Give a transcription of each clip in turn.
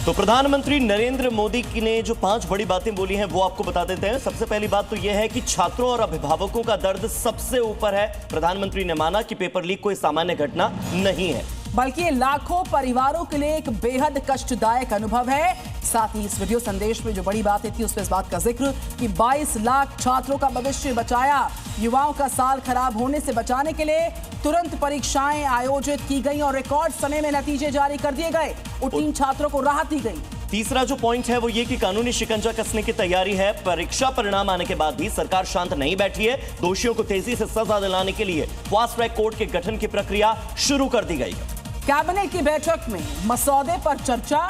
तो प्रधानमंत्री नरेंद्र मोदी की ने जो 5 बड़ी बातें बोली हैं वो आपको बता देते हैं। सबसे पहली बात तो यह है कि छात्रों और अभिभावकों का दर्द सबसे ऊपर है। प्रधानमंत्री ने माना कि पेपर लीक कोई सामान्य घटना नहीं है, बल्कि ये लाखों परिवारों के लिए एक बेहद कष्टदायक अनुभव है। साथ ही इस वीडियो संदेश में जो बड़ी बातें थी उसमें इस बात का जिक्र कि 22 लाख छात्रों का भविष्य बचाया। युवाओं का साल खराब होने से बचाने के लिए तुरंत परीक्षाएं आयोजित की गई और रिकॉर्ड समय में नतीजे जारी कर दिए गए। उत्तीर्ण छात्रों को राहत दी गई। तीसरा जो पॉइंट है वो ये कि कानूनी शिकंजा कसने की तैयारी है। परीक्षा परिणाम आने के बाद भी सरकार शांत नहीं बैठी है। दोषियों को तेजी से सजा दिलाने के लिए फास्ट ट्रैक कोर्ट के गठन की प्रक्रिया शुरू कर दी गई है। कैबिनेट की बैठक में मसौदे पर चर्चा।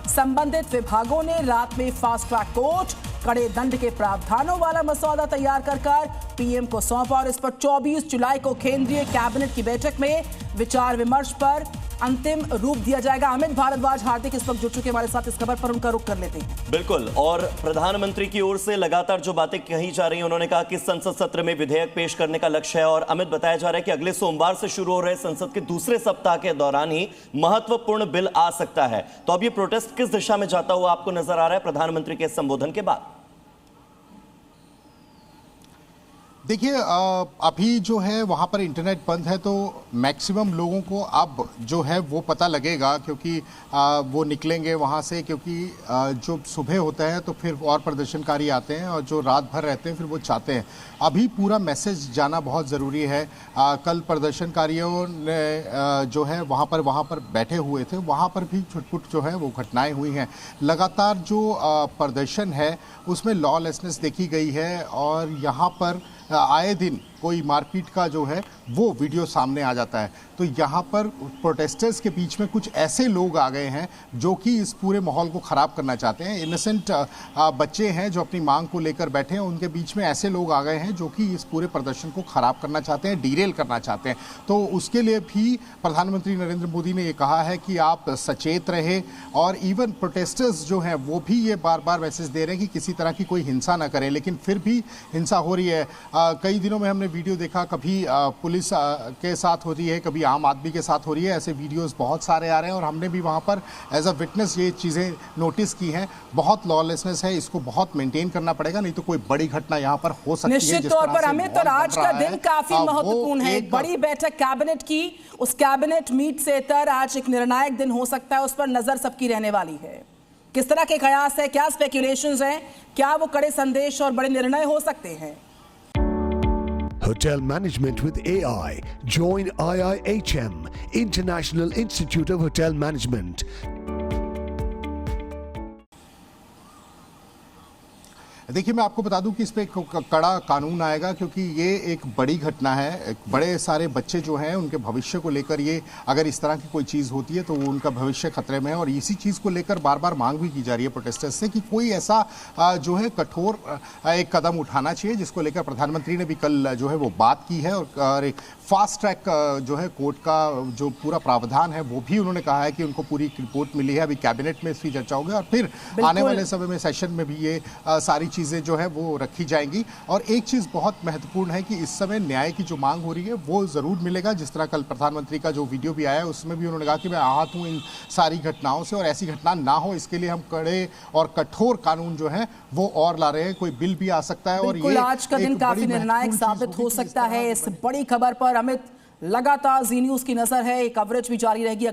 संबंधित विभागों ने रात में फास्ट ट्रैक कोर्ट कड़े दंड के प्रावधानों वाला मसौदा तैयार कर पीएम को सौंपा और इस पर 24 जुलाई को केंद्रीय कैबिनेट की बैठक में विचार विमर्श पर अंतिम रूप दिया जाएगा। अमित भारद्वाज हार्दिक इस वक्त जुड़ चुके हमारे साथ, इस खबर पर उनका रुख कर लेते हैं। बिल्कुल, और प्रधानमंत्री की ओर से लगातार जो बातें कही जा रही हैं, उन्होंने कहा कि संसद सत्र में विधेयक पेश करने का लक्ष्य है। और अमित, बताया जा रहा है कि अगले सोमवार से शुरू हो रहे संसद के दूसरे सप्ताह के दौरान ही महत्वपूर्ण बिल आ सकता है। तो अब ये प्रोटेस्ट किस दिशा में जाता हुआ आपको नजर आ रहा है प्रधानमंत्री के संबोधन के बाद? देखिए, अभी जो है वहाँ पर इंटरनेट बंद है, तो मैक्सिमम लोगों को अब जो है वो पता लगेगा, क्योंकि वो निकलेंगे वहाँ से, क्योंकि जो सुबह होता है तो फिर और प्रदर्शनकारी आते हैं और जो रात भर रहते हैं फिर वो चाहते हैं। अभी पूरा मैसेज जाना बहुत ज़रूरी है। कल प्रदर्शनकारियों ने जो है वहाँ पर बैठे हुए थे, वहाँ पर भी छुटपुट जो है वो घटनाएँ हुई हैं। लगातार जो प्रदर्शन है उसमें लॉलेसनेस देखी गई है और यहाँ पर आए दिन कोई मारपीट का जो है वो वीडियो सामने आ जाता है। तो यहाँ पर प्रोटेस्टर्स के बीच में कुछ ऐसे लोग आ गए हैं जो कि इस पूरे माहौल को ख़राब करना चाहते हैं। इनोसेंट बच्चे हैं जो अपनी मांग को लेकर बैठे हैं, उनके बीच में ऐसे लोग आ गए हैं जो कि इस पूरे प्रदर्शन को ख़राब करना चाहते हैं, डीरेल करना चाहते हैं। तो उसके लिए भी प्रधानमंत्री नरेंद्र मोदी ने ये कहा है कि आप सचेत रहे, और इवन प्रोटेस्टर्स जो हैं वो भी ये बार बार मैसेज दे रहे हैं कि किसी तरह की कोई हिंसा ना करें, लेकिन फिर भी हिंसा हो रही है। कई दिनों में हमने वीडियो देखा, कभी पुलिस के साथ हो रही है, कभी आम आदमी के साथ हो रही है। ऐसे वीडियोस बहुत सारे आ रहे हैं और हमने भी वहाँ पर एज अ विटनेस ये चीज़ें नोटिस की हैं। बहुत लॉलेसनेस है, इसको बहुत मेंटेन करना पड़ेगा, नहीं तो कोई बड़ी घटना यहाँ पर हो सकती है। निश्चित तौर पर अमित, और आज का दिन काफी महत्वपूर्ण है। एक बड़ी बैठक कैबिनेट की, उस कैबिनेट मीट से इतर आज एक निर्णायक दिन हो सकता है, उस पर नजर सबकी रहने वाली है। किस तरह के कयास है, क्या स्पेक्यूलेशंस हैं, क्या वो कड़े संदेश और बड़े निर्णय हो सकते हैं? Hotel Management with AI. Join IIHM, International Institute of Hotel Management. देखिए, मैं आपको बता दूं कि इस पे कड़ा कानून आएगा, क्योंकि ये एक बड़ी घटना है। एक बड़े सारे बच्चे जो हैं उनके भविष्य को लेकर ये अगर इस तरह की कोई चीज़ होती है तो वो उनका भविष्य खतरे में है। और इसी चीज़ को लेकर बार बार मांग भी की जा रही है प्रोटेस्टर्स से कि कोई ऐसा जो है कठोर एक कदम उठाना चाहिए, जिसको लेकर प्रधानमंत्री ने भी कल जो है वो बात की है। और एक फास्ट ट्रैक जो है कोर्ट का जो पूरा प्रावधान है वो भी उन्होंने कहा है कि उनको पूरी रिपोर्ट मिली है। अभी कैबिनेट में इसकी चर्चा होगी और फिर आने वाले समय में सेशन में भी ये सारी चीज़ें जो है वो रखी जाएंगी। और एक चीज़ बहुत महत्वपूर्ण है कि इस समय न्याय की जो मांग हो रही है वो ज़रूर मिलेगा। जिस तरह कल प्रधानमंत्री का जो वीडियो भी आया है उसमें भी उन्होंने कहा कि मैं आहत हूँ इन सारी घटनाओं से, और ऐसी घटना ना हो इसके लिए हम कड़े और कठोर कानून जो है वो और ला रहे हैं। कोई बिल भी आ सकता है। और ये आज का दिन काफी निर्णायक साबित हो सकता है। इस बड़ी खबर पर अमित, लगातार जी न्यूज़ की नजर है, कवरेज भी जारी रहेगी।